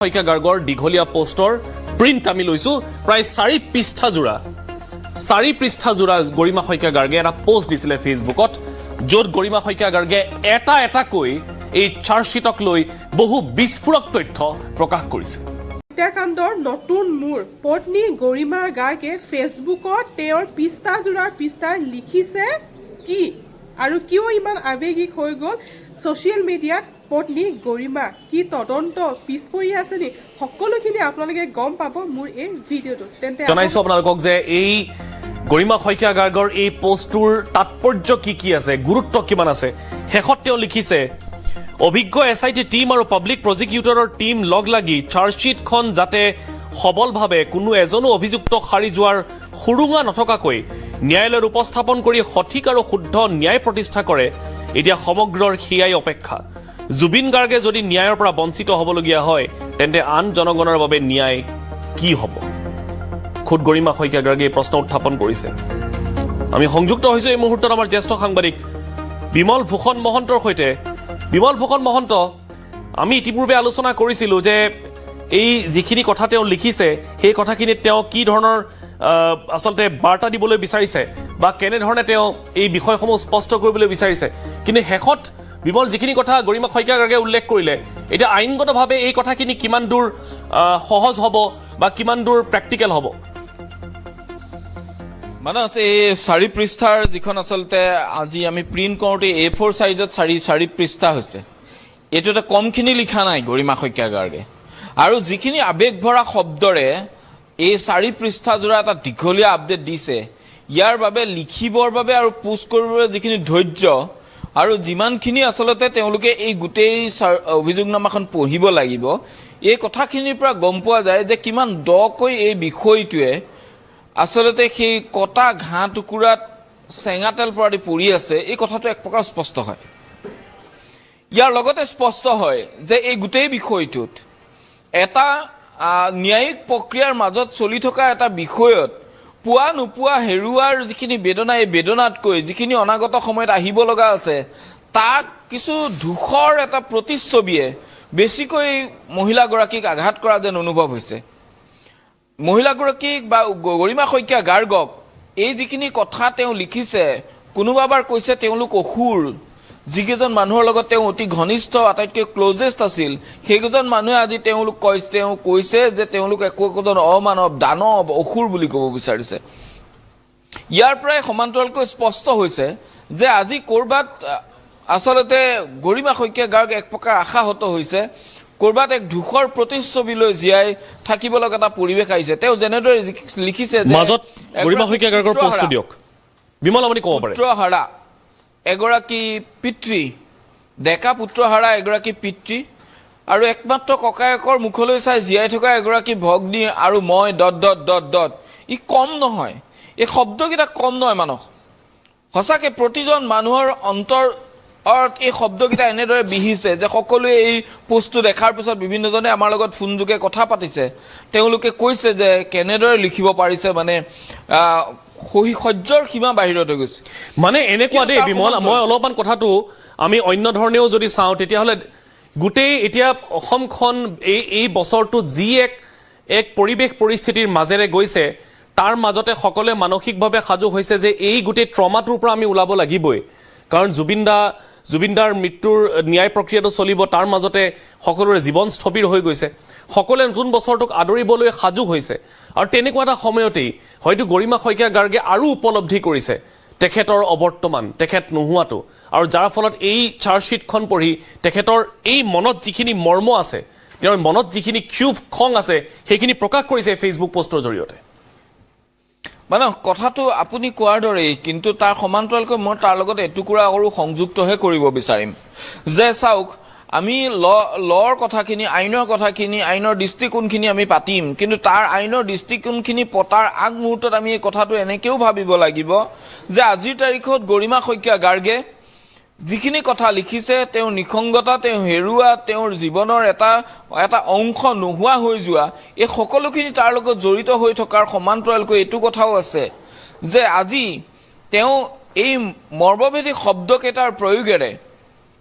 শইকীয়া গাৰ্গৰ দীঘলীয়া পোষ্টৰ প্ৰিণ্ট আমি লৈছো প্ৰায় 4 পৃষ্ঠা জোৰা গৰিমা শইকীয়া গাৰ্গে এটা পোষ্ট দিছিলে ফেচবুকত য'ত গৰিমা শইকীয়া গাৰ্গে এটা এই চাৰ্জশ্বিটক লৈ বহু বিস্ফোৰক তথ্য প্ৰকাশ কৰিছে। হত্যাকাণ্ডৰ নতুন মূৰ পত্নী গৰিমা গাৰ্গে ফেচবুকত তেওঁৰ পৃষ্ঠা লিখিছে কি আৰু কিয় ইমান আৱেগিক হৈ গ'ল ছ'চিয়েল মিডিয়াত পত্নী গৰিমা কি তদন্ত পিছ পৰি আছে নি সকলোখিনি আপোনালোকে গম পাব মোৰ এই ভিডিঅ'টোত। তেন্তে জনাইছো আপোনালোকক যে এই গৰিমা শইকীয়া গাৰ্গৰ এই পোষ্টটোৰ তাৎপৰ্য কি আছে, গুৰুত্ব কিমান আছে। শেষত তেওঁ লিখিছে, অভিজ্ঞ SIT টিম আৰু পাব্লিক প্ৰজিকিউটৰৰ টিম লগ লাগি চাৰ্জশ্বিটখন যাতে সবলভাৱে কোনো এজনো অভিযুক্ত সাৰি যোৱাৰ সুৰুঙা নথকাকৈ ন্যায়ালয়ত উপস্থাপন কৰি সঠিক আৰু শুদ্ধ ন্যায় প্ৰতিষ্ঠা কৰে। এতিয়া সমগ্ৰৰ সেয়াই অপেক্ষা। জুবিন গাৰ্গে যদি ন্যায়ৰ পৰা বঞ্চিত হ'বলগীয়া হয় তেন্তে আন জনগণৰ বাবে ন্যায় কি হ'ব? খুদ গৰিমা শইকীয়া গাৰ্গে এই প্ৰশ্ন উত্থাপন কৰিছে। আমি সংযুক্ত হৈছো এই মুহূৰ্তত আমাৰ জ্যেষ্ঠ সাংবাদিক বিমল ভূষণ মহন্তৰ সৈতে। বিমল ভূষণ মহন্ত, আমি ইতিপূৰ্বে আলোচনা কৰিছিলোঁ যে এই যিখিনি কথা তেওঁ লিখিছে সেই কথাখিনিত তেওঁ কি ধৰণৰ আচলতে বাৰ্তা দিবলৈ বিচাৰিছে বা কেনেধৰণে তেওঁ এই বিষয়সমূহ স্পষ্ট কৰিবলৈ বিচাৰিছে, কিন্তু শেষত বিমল যিখিনি কথা গৰিমা শইকীয়া গাৰ্গে উল্লেখ কৰিলে, এতিয়া আইনগতভাৱে এই কথাখিনি কিমান দূৰ সহজ হ'ব বা কিমান দূৰ প্ৰেক্টিকেল হ'ব? মানে এই 4 পৃষ্ঠাৰ যিখন আচলতে আজি আমি প্ৰিণ্ট কৰোঁতে A4 সাইজত 4 পৃষ্ঠা হৈছে, এইটো এটা কমখিনি লিখা নাই গৰিমা শইকীয়া গাৰ্গে। আৰু যিখিনি আৱেগ ভৰা শব্দৰে এই 4 পৃষ্ঠা জোৰা এটা দীঘলীয়া আপডেট দিছে, ইয়াৰ বাবে লিখিবৰ বাবে আৰু পোষ্ট কৰিবলৈ যিখিনি ধৈৰ্য আৰু যিমানখিনি আচলতে তেওঁলোকে এই গোটেই অভিযোগনামাখন পঢ়িব লাগিব, এই কথাখিনিৰ পৰা গম পোৱা যায় যে কিমান দকৈ এই বিষয়টোৱে আচলতে সেই কটা ঘাঁহ টুকুৰাত চেঙা তেল পৰাদি পৰি আছে, এই কথাটো এক প্ৰকাৰ স্পষ্ট হয়। ইয়াৰ লগতে স্পষ্ট হয় যে এই গোটেই বিষয়টোত এটা ন্যায়িক প্ৰক্ৰিয়াৰ মাজত চলি থকা এটা বিষয়ত পোৱা নোপোৱা হেৰুৱাৰ যিখিনি বেদনা, এই বেদনাতকৈ যিখিনি অনাগত সময়ত আহিব লগা আছে তাক কিছু ধূসৰ এটা প্ৰতিচ্ছবিয়ে বেছিকৈ মহিলাগৰাকীক আঘাত কৰা যেন অনুভৱ হৈছে। মহিলাগৰাকীক বা গৰিমা শইকীয়া গাৰ্গক এই যিখিনি কথা তেওঁ লিখিছে, কোনোবাবাৰ কৈছে তেওঁলোক অসুৰ, যিকেইজন মানুহৰ লগত তেওঁ অতি ঘনিষ্ঠ আটাইতকৈ ক্লজেষ্ট আছিল, সেইকেইজন মানুহে আজি তেওঁ কৈছে যে তেওঁলোক একোজন অমানৱ, দানৱ, অসুৰ বুলি ক'ব বিচাৰিছে। ইয়াৰ পৰাই সমান্তৰালকৈ স্পষ্ট হৈছে যে আজি ক'ৰবাত আচলতে গৰিমা শইকীয়া গাৰ্গ এক প্ৰকাৰ আশাহত হৈছে, ক'ৰবাত এক ধূসৰ প্ৰতিচ্ছবিলৈ জীয়াই থাকিব লগা এটা পৰিৱেশ আহিছে। তেওঁ যেনেদৰে লিখিছে মাজত গৰিমা শইকীয়া গাৰ্গৰ পোষ্টটো দিয়ক বিমল, আপুনি ক'ব পাৰে। পুত্ৰহাৰা এগৰাকী পিতৃ, ডেকা পুত্ৰহাৰা এগৰাকী পিতৃ আৰু একমাত্ৰ ককায়েকৰ মুখলৈ চাই জীয়াই থকা এগৰাকী ভগ্নী আৰু মই ... ই কম নহয়, এই শব্দকেইটা কম নহয় মানুহ। সঁচাকৈ প্ৰতিজন মানুহৰ অন্তৰত এই শব্দকেইটা এনেদৰে বিহিছে যে সকলোৱে এই পোষ্টটো দেখাৰ পিছত বিভিন্নজনে আমাৰ লগত ফোনযোগে কথা পাতিছে। তেওঁলোকে কৈছে যে কেনেদৰে লিখিব পাৰিছে, মানে সহ্যৰ সীমা বাহিৰত হৈ গৈছে। মানে এনেকুৱা দেই বিমল, মই অলপমান কথাটো আমি অন্য ধৰণেও যদি চাওঁ তেতিয়াহ'লে গোটেই এতিয়া অসমখন এই বছৰটোত যি এক পৰিৱেশ পৰিস্থিতিৰ মাজেৰে গৈছে, তাৰ মাজতে সকলোৱে মানসিকভাৱে সাজু হৈছে যে এই গোটেই ট্ৰমাটোৰ পৰা আমি ওলাব লাগিবই। কাৰণ জুবিনদাৰ মৃত্যুৰ ন্যায় প্ৰক্ৰিয়াটো চলিব, তাৰ মাজতে সকলোৰে জীৱন স্থবিৰ হৈ গৈছে, সকলোৱে নতুন বছৰটোক আদৰিবলৈ সাজু হৈছে। আৰু তেনেকুৱা এটা সময়তেই হয়তো গৰিমা শইকীয়া গাৰ্গে আৰু উপলব্ধি কৰিছে তেখেতৰ অবৰ্তমান, তেখেত নোহোৱাটো, আৰু যাৰ ফলত এই চাৰ্জশ্বিটখন পঢ়ি তেখেতৰ এই মনত যিখিনি মৰ্ম আছে, তেওঁৰ মনত যিখিনি ক্ষোভ খং আছে, সেইখিনি প্ৰকাশ কৰিছে ফেচবুক পোষ্টৰ জৰিয়তে। মানে কথাটো আপুনি কোৱাৰ দৰেই, কিন্তু তাৰ সমান্তৰালকৈ মই তাৰ লগত এটুকুৰা আৰু সংযুক্তহে কৰিব বিচাৰিম যে চাওক, আমি লৰ কথাখিনি, আইনৰ কথাখিনি, আইনৰ দৃষ্টিকোণখিনি আমি পাতিম, কিন্তু তাৰ আইনৰ দৃষ্টিকোণখিনি পতাৰ আগমুহূৰ্তত আমি এই কথাটো এনেকৈও ভাবিব লাগিব যে আজিৰ তাৰিখত গৰিমা শইকীয়া গাৰ্গে যিখিনি কথা লিখিছে, তেওঁৰ নিসংগতা, তেওঁ হেৰুৱা, তেওঁৰ জীৱনৰ এটা অংশ নোহোৱা হৈ যোৱা, এই সকলোখিনি তাৰ লগত জড়িত হৈ থকাৰ সমান্তৰালকৈ এইটো কথাও আছে যে আজি তেওঁ এই মৰ্মভেদী শব্দকেইটাৰ প্ৰয়োগেৰে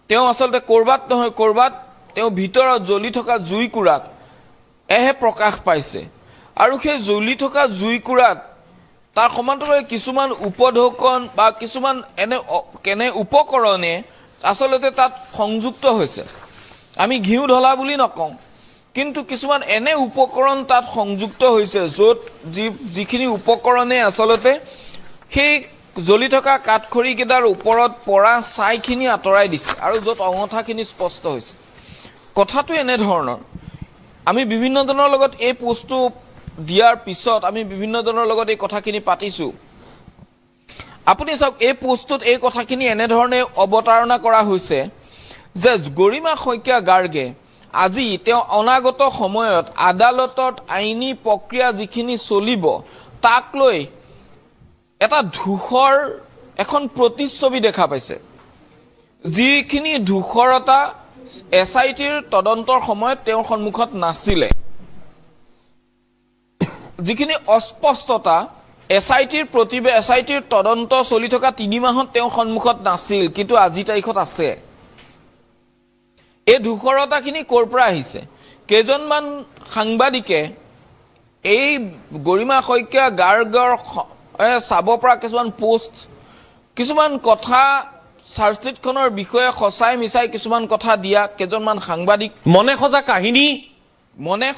তেওঁ আচলতে ক'ৰবাত নহয় ক'ৰবাত তেওঁ ভিতৰত জ্বলি থকা জুইকুৰাক এহে প্ৰকাশ পাইছে আৰু সেই জ্বলি থকা জুইকুৰাত তাৰ সমান্তৰালে কিছুমান উপঢৌকন বা কিছুমান এনে উপকৰণে আচলতে তাত সংযুক্ত হৈছে আমি ঘিউ ঢলা বুলি নকওঁ কিন্তু কিছুমান এনে উপকৰণ তাত সংযুক্ত হৈছে য'ত যিখিনি উপকৰণে আচলতে সেই জ্বলি থকা কাঠখৰিকেইটাৰ ওপৰত পৰা ছাইখিনি আঁতৰাই দিছে আৰু য'ত অঙঠাখিনি স্পষ্ট হৈছে কথাটো এনেধৰণৰ আমি বিভিন্নজনৰ লগত এই পোষ্টটো দিয়াৰ পিছত আমি বিভিন্নজনৰ লগত এই কথাখিনি পাতিছোঁ আপুনি চাওক এই পোষ্টটোত এই কথাখিনি এনেধৰণে অৱতাৰণা কৰা হৈছে যে গৰিমা শইকীয়া গাৰ্গে আজি তেওঁ অনাগত সময়ত আদালতত আইনী প্ৰক্ৰিয়া যিখিনি চলিব তাক লৈ এটা ধূসৰ এখন প্ৰতিচ্ছবি দেখা পাইছে যিখিনি ধূসৰতা SITৰ তদন্তৰ সময়ত তেওঁৰ সন্মুখত নাছিলে যিখিনি অস্পষ্টতা SITৰ তদন্ত চলি থকা 3 মাহত তেওঁৰ সন্মুখত নাছিল কিন্তু আজি তাৰিখত আছে এই ধূসৰতাখিনি ক'ৰ পৰা আহিছে কেইজনমান সাংবাদিকে এই গৰিমা শইকীয়া গাৰ্গৰ চাব পৰা কিছুমান পোষ্ট কিছুমান কথা চাৰ্জশ্বিটখনৰ বিষয়ে সঁচাই মিছাই কিছুমান কথা দিয়া কেইজনমান সাংবাদিক মনে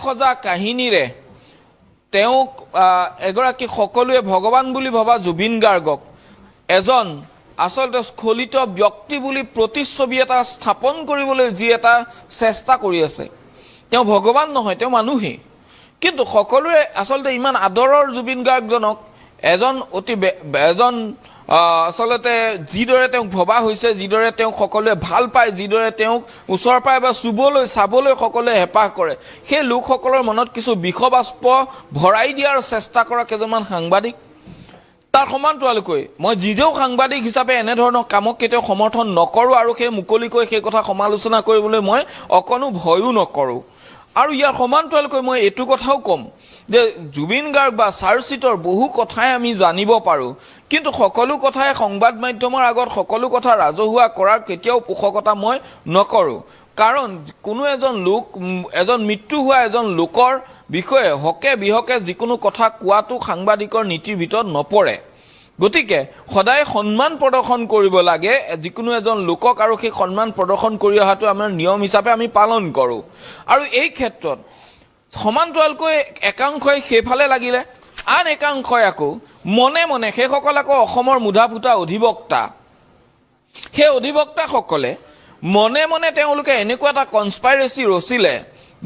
সজা কাহিনীৰে তেওঁক এগৰাকী সকলোৱে ভগৱান বুলি ভবা জুবিন গাৰ্গক এজন আচলতে স্খলিত ব্যক্তি বুলি প্ৰতিচ্ছবি এটা স্থাপন কৰিবলৈ যি এটা চেষ্টা কৰি আছে তেওঁ ভগৱান নহয় তেওঁ মানুহেই কিন্তু সকলোৱে আচলতে ইমান আদৰৰ জুবিন গাৰ্গজনক এজন আচলতে যিদৰে তেওঁক ভবা হৈছে যিদৰে তেওঁক সকলোৱে ভাল পায় যিদৰে তেওঁক ওচৰৰ পায় বা চুবলৈ চাবলৈ সকলোৱে হেঁপাহ কৰে সেই লোকসকলৰ মনত কিছু বিষবাষ্প ভৰাই দিয়াৰ চেষ্টা কৰা কেইজনমান সাংবাদিক তাৰ সমান্তৰালকৈ মই নিজেও সাংবাদিক হিচাপে এনেধৰণৰ কামক কেতিয়াও সমৰ্থন নকৰোঁ আৰু সেই মুকলিকৈ সেই কথা সমালোচনা কৰিবলৈ মই অকণো ভয়ো নকৰোঁ আৰু ইয়াৰ সমান্তৰালকৈ মই এইটো কথাও ক'ম যে জুবিন গাৰ্গ বা চাৰ্জশ্বিটৰ বহু কথাই আমি জানিব পাৰোঁ কিন্তু সকলো কথাই সংবাদ মাধ্যমৰ আগত সকলো কথা ৰাজহুৱা কৰাৰ কেতিয়াও পোষকতা মই নকৰোঁ কাৰণ কোনো এজন মৃত্যু হোৱা এজন লোকৰ বিষয়ে হকে বিহকে যিকোনো কথা কোৱাটো সাংবাদিকৰ নীতিৰ ভিতৰত নপৰে গতিকে সদায় সন্মান প্ৰদৰ্শন কৰিব লাগে যিকোনো এজন লোকক আৰু সেই সন্মান প্ৰদৰ্শন কৰি অহাটো আমাৰ নিয়ম হিচাপে আমি পালন কৰোঁ আৰু এই ক্ষেত্ৰত সমান্তৰালকৈ একাংশই সেইফালে লাগিলে আন একাংশই আকৌ মনে সেইসকল আকৌ অসমৰ মুধা ফুটা অধিবক্তা সেই অধিবক্তাসকলে মনে তেওঁলোকে এনেকুৱা এটা কনস্পাইৰেচি ৰচিলে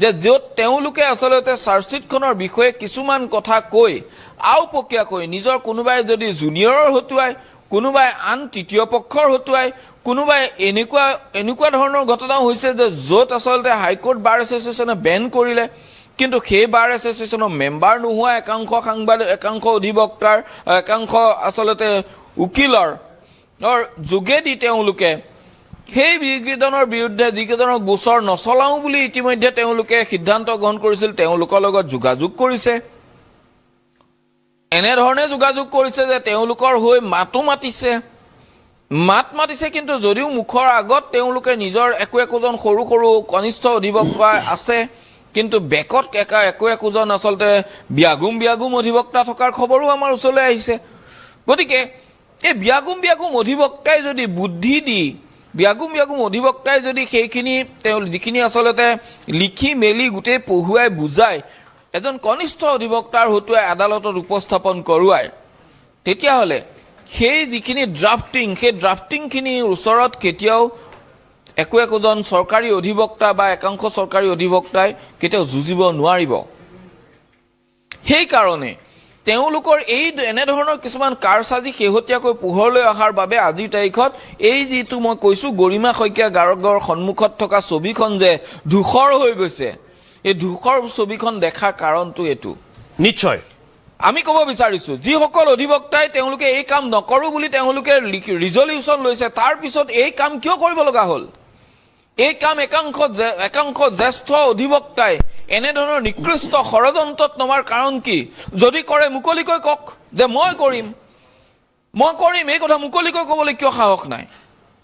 যে য'ত তেওঁলোকে আচলতে চাৰ্জশ্বিটখনৰ বিষয়ে কিছুমান কথা কৈ আওপকীয়াকৈ নিজৰ কোনোবাই যদি জুনিয়ৰৰ হতুৱাই কোনোবাই আন তৃতীয় পক্ষৰ হতুৱাই কোনোবাই এনেকুৱা ধৰণৰ ঘটনাও হৈছে যে য'ত আচলতে হাইকোৰ্ট বাৰ এছ'চিয়েশ্যনে বেন কৰিলে কিন্তু সেই বাৰ এছ'চিয়েশ্যনৰ মেম্বাৰ নোহোৱা একাংশ অধিবক্তাৰ একাংশ আচলতে উকিলৰ যোগেদি তেওঁলোকে সেই যিকেইজনৰ বিৰুদ্ধে যিকেইজনৰ গোচৰ নচলাওঁ বুলি ইতিমধ্যে তেওঁলোকে সিদ্ধান্ত গ্ৰহণ কৰিছিল তেওঁলোকৰ লগত যোগাযোগ কৰিছে এনেধৰণে যোগাযোগ কৰিছে যে তেওঁলোকৰ হৈ মাতো মাতিছে কিন্তু যদিও মুখৰ আগত তেওঁলোকে নিজৰ একোজন সৰু কনিষ্ঠ অধিবক্তা আছে কিন্তু বেকত একোজন আচলতে বিয়াগুম অধিবক্তা থকাৰ খবৰো আমাৰ ওচৰলৈ আহিছে গতিকে এই বিয়াগুম অধিবক্তাই যদি বুদ্ধি দি বিয়াগুম অধিবক্তাই যদি সেইখিনি তেওঁ যিখিনি আচলতে লিখি মেলি গোটেই পঢ়ুৱাই বুজাই এজন কনিষ্ঠ অধিবক্তাৰ হতুৱাই আদালতত উপস্থাপন কৰোৱায় তেতিয়াহ'লে সেই যিখিনি সেই ড্ৰাফটিংখিনিৰ ওচৰত কেতিয়াও একোজন চৰকাৰী অধিবক্তা বা একাংশ চৰকাৰী অধিবক্তাই কেতিয়াও যুঁজিব নোৱাৰিব সেইকাৰণে তেওঁলোকৰ এনেধৰণৰ কিছুমান কাৰসাজি শেহতীয়াকৈ পোহৰলৈ অহাৰ বাবে আজিৰ তাৰিখত এই যিটো মই কৈছোঁ গৰিমা শইকীয়া গাৰ্গৰ সন্মুখত থকা ছবিখন যে ধূসৰ হৈ গৈছে এই ধূসৰ ছবিখন দেখাৰ কাৰণটো এইটো নিশ্চয় আমি ক'ব বিচাৰিছোঁ যিসকল অধিবক্তাই তেওঁলোকে এই কাম নকৰোঁ বুলি তেওঁলোকে ৰিজলিউশ্যন লৈছে তাৰ পিছত এই কাম কিয় কৰিব লগা হ'ল এই কাম একাংশ জ্যেষ্ঠ অধিবক্তাই এনেধৰণৰ নিকৃষ্ট ষড়যন্ত্ৰত নমাৰ কাৰণ কি যদি কৰে মুকলিকৈ কওক যে মই কৰিম এই কথা মুকলিকৈ ক'বলৈ কিয় সাহস নাই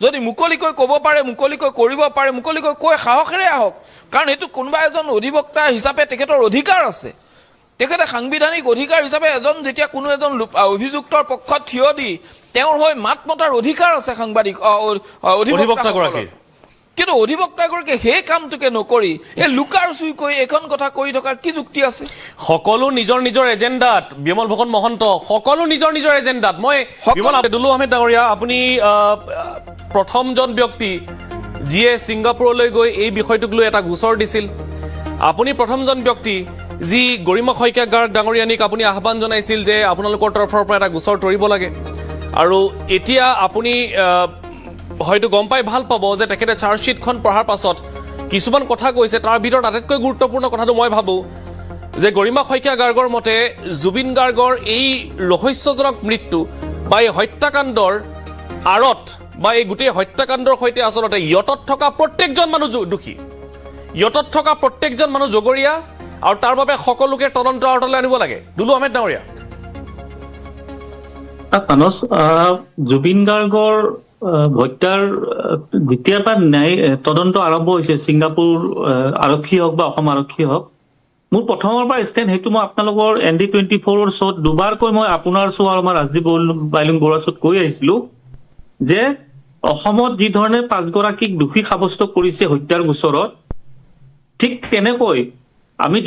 যদি মুকলিকৈ ক'ব পাৰে, মুকলিকৈ কৰিব পাৰে, মুকলিকৈ কৈ সাহসেৰে আহক, কাৰণ এইটো কোনোবা এজন অধিবক্তা হিচাপে তেখেতৰ অধিকাৰ আছে। তেখেতে সাংবিধানিক অধিকাৰ হিচাপে যেতিয়া কোনো এজন অভিযুক্তৰ পক্ষত থিয় দি তেওঁৰ হৈ মাত মতাৰ অধিকাৰ আছে সাংবাদিক অধিবক্তাগৰাকীৰ। কিন্তু অধিবক্তাগৰাকীয়ে সেই কামটোকে নকৰি এই লুকাৰ চুইকৈ এইখন কথা কৰি থকাৰ কি যুক্তি আছে? সকলো নিজৰ নিজৰ এজেণ্ডাত, বিমল ফুকন মহন্ত সকলো নিজৰ নিজৰ এজেণ্ডাত। মই বিমল দুলু আহমেদ ডাঙৰীয়া, আপুনি প্ৰথমজন ব্যক্তি যিয়ে ছিংগাপুৰলৈ গৈ এই বিষয়টোক লৈ এটা গোচৰ দিছিল। আপুনি প্ৰথমজন ব্যক্তি যি গৰিমা শইকীয়া গাৰ্গ ডাঙৰীয়ানীক আপুনি আহ্বান জনাইছিল যে আপোনালোকৰ তৰফৰ পৰা এটা গোচৰ তৰিব লাগে। আৰু এতিয়া আপুনি হয়তো গম পাই ভাল পাব যে তেখেতে চাৰ্জশ্বিটখন পঢ়াৰ পাছত কিছুমান কথা কৈছে। তাৰ ভিতৰত আটাইতকৈ গুৰুত্বপূৰ্ণ কথাটো মই ভাবোঁ যে গৰিমা শইকীয়া গাৰ্গৰ মতে জুবিন গাৰ্গৰ এই ৰহস্যজনক মৃত্যু বা এই হত্যাকাণ্ডৰ আঁৰত বা এই গোটেই হত্যাকাণ্ডৰ সৈতে আচলতে ইয়টত থকা প্ৰত্যেকজন মানুহ দোষী, ইয়টত থকা প্ৰত্যেকজন মানুহ জগৰীয়া, আৰু তাৰ বাবে সকলোকে তদন্ত আঁতৰলৈ আনিব লাগে। দুলু আহমেদ ডাঙৰীয়া, জুবিন গাৰ্গৰ হত্যাৰ যেতিয়াৰ পৰা ন্যায় তদন্ত আৰম্ভ হৈছে, ছিংগাপুৰ আৰক্ষী হওক বা অসম আৰক্ষী হওক, মোৰ প্ৰথমৰ পৰা ষ্টেণ্ড সেইটো মই আপোনালোকৰ ND24 শ্ব'ত দুবাৰকৈ মই আপোনাৰ শ্ব' আৰু আমাৰ ৰাজদীপ বাইলুং বৰুৱা শ্ব'ত কৈ আহিছিলো যে অসমত যি ধৰণে 5 গৰাকীক দোষী সাব্যস্ত কৰিছে হত্যাৰ গোচৰত, ঠিক তেনেকৈ আমি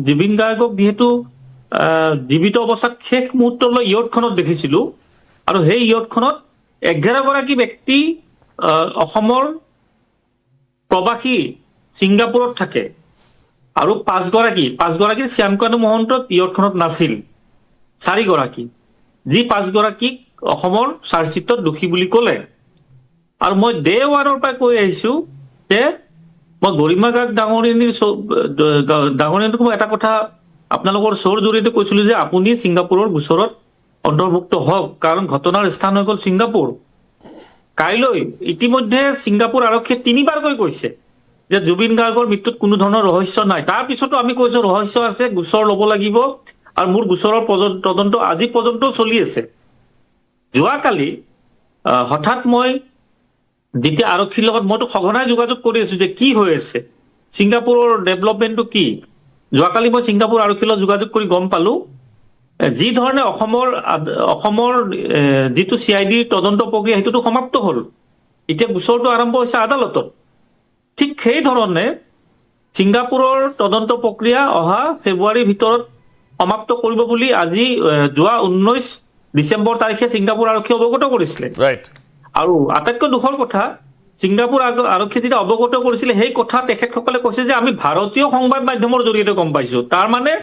জুবিন গাৰ্গক যিহেতু জীৱিত অৱস্থাত শেষ মুহূৰ্তলৈ ইয়টখনত দেখিছিলো, আৰু সেই ইয়টখনত 11 গৰাকী ব্যক্তি অসমৰ প্ৰবাসী ছিংগাপুৰত থাকে, আৰু 5 গৰাকী শ্যামকানু মহন্ত ইয়টখনত নাছিল, 4 গৰাকী, যি 5 গৰাকীক অসমৰ চাৰ্জশ্বিটত দোষী বুলি ক'লে। আৰু মই ডে ওৱানৰ পৰা কৈ আহিছো যে মই গৰিমা গাৰ্গ ডাঙৰীয়ানীক মই এটা কথা আপোনালোকৰ শ্ব'ৰ জৰিয়তে কৈছিলো যে আপুনি ছিংগাপুৰৰ গোচৰত অন্তৰ্ভুক্ত হওক, কাৰণ ঘটনাৰ স্থান হৈ গ'ল ছিংগাপুৰ। কাইলৈ ইতিমধ্যে ছিংগাপুৰ আৰক্ষীয়ে 3বাৰকৈ কৈছে যে জুবিন গাৰ্গৰ মৃত্যুত কোনো ধৰণৰ ৰহস্য নাই। তাৰ পিছতো আমি কৈছো ৰহস্য আছে, গোচৰ ল'ব লাগিব, আৰু মোৰ গোচৰৰ তদন্ত আজি পৰ্যন্ত চলি আছে। যোৱাকালি হঠাৎ মই যেতিয়া আৰক্ষীৰ লগত মইতো সঘনাই যোগাযোগ কৰি আছো যে কি হৈ আছে, ছিংগাপুৰৰ ডেভেলপমেণ্টটো কি। যোৱাকালি মই ছিংগাপুৰ আৰক্ষীৰ লগত যোগাযোগ কৰি গম পালো যি ধৰণে অসমৰ যিটো CID তদন্ত প্ৰক্ৰিয়া সেইটোতো সমাপ্ত হ'ল, এতিয়া গোচৰটো আৰম্ভ হৈছে আদালতত। ঠিক সেই ধৰণে ছিংগাপুৰৰ তদন্ত প্ৰক্ৰিয়া অহা ফেব্ৰুৱাৰীৰ ভিতৰত সমাপ্ত কৰিব বুলি আজি যোৱা 19 ডিচেম্বৰ তাৰিখে ছিংগাপুৰ আৰক্ষীয়ে অৱগত কৰিছিলে। আৰু আটাইতকৈ দুখৰ কথা, ছিংগাপুৰ আৰক্ষী যেতিয়া অৱগত কৰিছিলে সেই কথা তেখেতসকলে কৈছে যে আমি ভাৰতীয় সংবাদ মাধ্যমৰ জৰিয়তে গম পাইছো। তাৰ মানে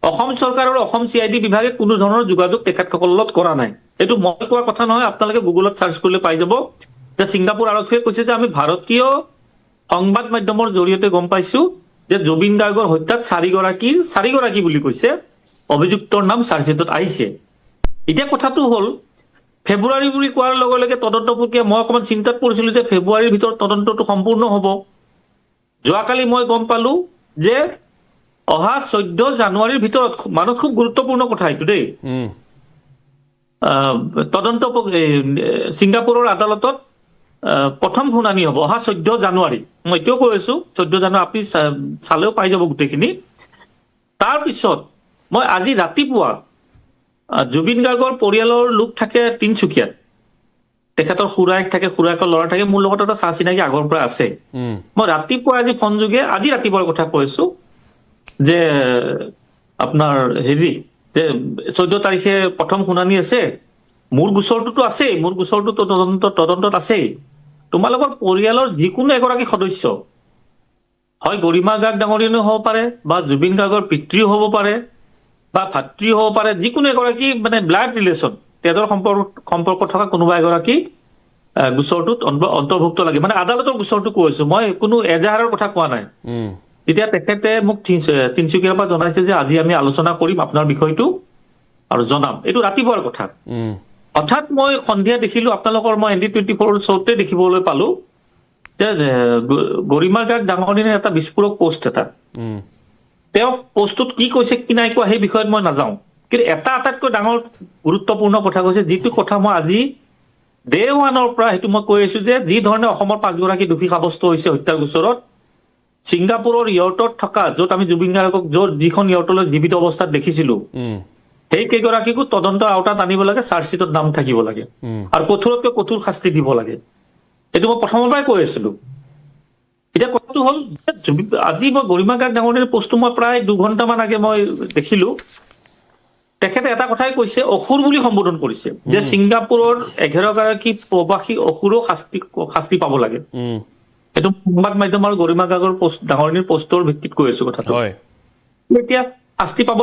অসম চৰকাৰ আৰু অসম CID বিভাগে কোনো ধৰণৰ যোগাযোগ তেখেতসকলৰ লগত কৰা নাই। এইটো মই কোৱা কথা নহয়, আপোনালোকে গুগলত চাৰ্চ কৰিলে পাই যাব যে ছিংগাপুৰ আৰক্ষীয়ে কৈছে যে আমি ভাৰতীয় সংবাদ মাধ্যমৰ জৰিয়তে গম পাইছো যে জুবিন গাৰ্গৰ হত্যাত 4 গৰাকী বুলি কৈছে অভিযুক্তৰ নাম চাৰ্জশ্বিটত আহিছে। এতিয়া কথাটো হ'ল ফেব্ৰুৱাৰী বুলি কোৱাৰ লগে লগে তদন্ত প্ৰক্ৰিয়া, মই অকণমান চিন্তাত পৰিছিলো যে ফেব্ৰুৱাৰীৰ ভিতৰত তদন্তটো সম্পূৰ্ণ হ'ব। যোৱাকালি মই গম পালো যে অহা 14 জানুৱাৰীৰ ভিতৰত, মানুহ খুব গুৰুত্বপূৰ্ণ কথা এইটো দেই, তদন্ত ছিংগাপুৰৰ আদালতত প্ৰথম শুনানি হ'ব অহা 14 জানুৱাৰী। মই এতিয়াও কৈ আছো 14 জানুৱাৰী, আপুনি চালেও পাই যাব গোটেইখিনি। তাৰপিছত মই আজি ৰাতিপুৱা জুবিন গাৰ্গৰ পৰিয়ালৰ লোক থাকে তিনচুকীয়াত, তেখেতৰ খুৰায়েক থাকে, খুৰায়েকৰ ল'ৰা থাকে, মোৰ লগত এটা চা চিনাকি আগৰ পৰা আছে। মই ৰাতিপুৱা আজি ফোন যোগে আজি ৰাতিপুৱাৰ কথা কৈছো যে আপোনাৰ যে 14 তাৰিখে প্ৰথম শুনানি আছে, মোৰ গোচৰটোতো আছেই, মোৰ গোচৰটো তদন্তত আছেই, তোমালোকৰ পৰিয়ালৰ যিকোনো এগৰাকী সদস্য, হয় গৰিমা গাৰ্গ ডাঙৰীয়ানো হ'ব পাৰে, বা জুবিন গাৰ্গৰ পিতৃও হ'ব পাৰে, বা ভাতৃ হ'ব পাৰে, যিকোনো এগৰাকী মানে ব্লাড ৰিলেশ্যন, তেজৰ সম্পৰ্ক থকা কোনোবা এগৰাকী গোচৰটোত অন্তৰ্ভুক্ত লাগে। মানে আদালতৰ গোচৰটো কৈছো, মই কোনো এজাহাৰৰ কথা কোৱা নাই। তেতিয়া তেখেতে মোক তিনচুকীয়াৰ পৰা জনাইছে যে আজি আমি আলোচনা কৰিম আপোনাৰ বিষয়টো আৰু জনাম। এইটো ৰাতিপুৱাৰ কথা। হঠাৎ মই সন্ধিয়া দেখিলো আপোনালোকৰ, মই ND24 শ্ব'তে দেখিবলৈ পালো যে গৰিমা গাৰ্গ ডাঙৰীয়াৰ এটা বিস্ফোৰক পোষ্ট এটা, তেওঁ পোষ্টটোত কি কৈছে কি নাই কোৱা সেই বিষয়ত মই নাযাওঁ, কিন্তু এটা আটাইতকৈ ডাঙৰ গুৰুত্বপূৰ্ণ কথা কৈছে, যিটো কথা মই আজি ডে ওৱানৰ পৰা সেইটো মই কৈ আছো যে যি ধৰণে অসমৰ 5গৰাকী দোষী সাব্যস্ত হৈছে হত্যাৰ গোচৰত, ছিংগাপুৰৰ ইয়ৰ্টত থকা য'ত আমি জুবিন গাৰ্গক যিখন ইয়ৰ্টলৈ জীৱিত অৱস্থাত দেখিছিলো, সেই কেইগৰাকীকো তদন্তৰ আওতাত আনিব লাগে, চাৰ্জশ্বিটত নাম থাকিব লাগে আৰু কঠোৰতকৈ কঠোৰ শাস্তি দিব লাগে। এইটো মই প্ৰথমৰ পৰাই কৈ আছিলো। এতিয়া কথাটো হ'ল আজি মই গৰিমা গাৰ্গ ডাঙৰীয়াৰ পোষ্টটো মই প্ৰায় 2 ঘণ্টামান আগে মই দেখিলো। তেখেতে এটা কথাই কৈছে, অসুৰ বুলি সম্বোধন কৰিছে যে ছিংগাপুৰৰ 11গৰাকী প্ৰবাসী অসুৰো শাস্তি পাব লাগে। এইটো সংবাদ মাধ্যম আৰু গৰিমা গাৰ্গৰ ডাঙৰীয়াৰ পোষ্টৰ ভিত্তিত কৈ আছো কথাটো। এতিয়া শাস্তি পাব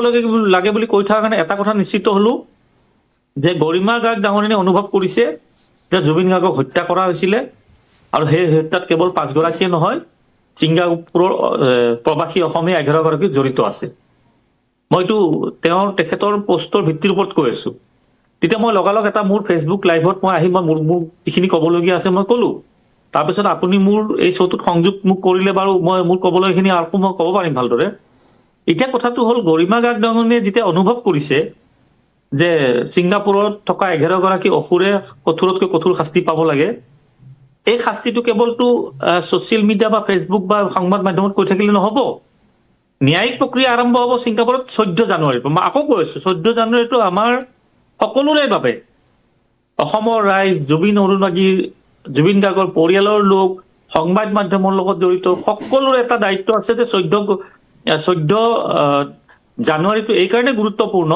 লাগে বুলি কৈ থকাৰ কাৰণে এটা কথা নিশ্চিত হলো যে গৰিমা গাৰ্গ ডাঙৰীয়াই অনুভৱ কৰিছে যে জুবিন গাৰ্গক হত্যা কৰা হৈছিলে আৰু সেই হত্যাত কেৱল 5গৰাকীয়ে নহয়, ছিংগাপুৰৰ প্ৰবাসী অসমীয়া 11গৰাকী জড়িত আছে। মইতো তেখেতৰ পোষ্টৰ ভিত্তিৰ ওপৰত কৈ আছো। তেতিয়া মই লগালগ এটা মোৰ ফেচবুক লাইভত মই আহি মোৰ যিখিনি ক'বলগীয়া আছে মই ক'লো। তাৰপিছত আপুনি মোৰ এই শ্ব'টোত সংযোগ মোক কৰিলে বাৰু মই মোৰ ক'বলগীয়াখিনি আকৌ মই ক'ব পাৰিম ভালদৰে। এতিয়া কথাটো হ'ল গৰিমা গাৰ্গ ডাঙৰীয়াই যেতিয়া অনুভৱ কৰিছে যে ছিংগাপুৰত থকা 11গৰাকী অসুৰে কঠোৰতকৈ কঠোৰ শাস্তি পাব লাগে, এই শাস্তিটো কেৱলতো ছ'চিয়েল মিডিয়া বা ফেচবুক বা সংবাদ মাধ্যমত কৈ থাকিলে নহ'ব। ন্যায়িক প্ৰক্ৰিয়া আৰম্ভ হ'ব ছিংগাপুৰত 14 জানুৱাৰীৰ পৰা। মই আকৌ কৈ আছো 14 জানুৱাৰীটো আমাৰ সকলোৰে বাবে, অসমৰ ৰাইজ, জুবিন অনুৰাগী, জুবিন গাৰ্গৰ পৰিয়ালৰ লোক, সংবাদ মাধ্যমৰ লগত জড়িত সকলোৰে এটা দায়িত্ব আছে যে 14 জানুৱাৰীটো এই কাৰণে গুৰুত্বপূৰ্ণ,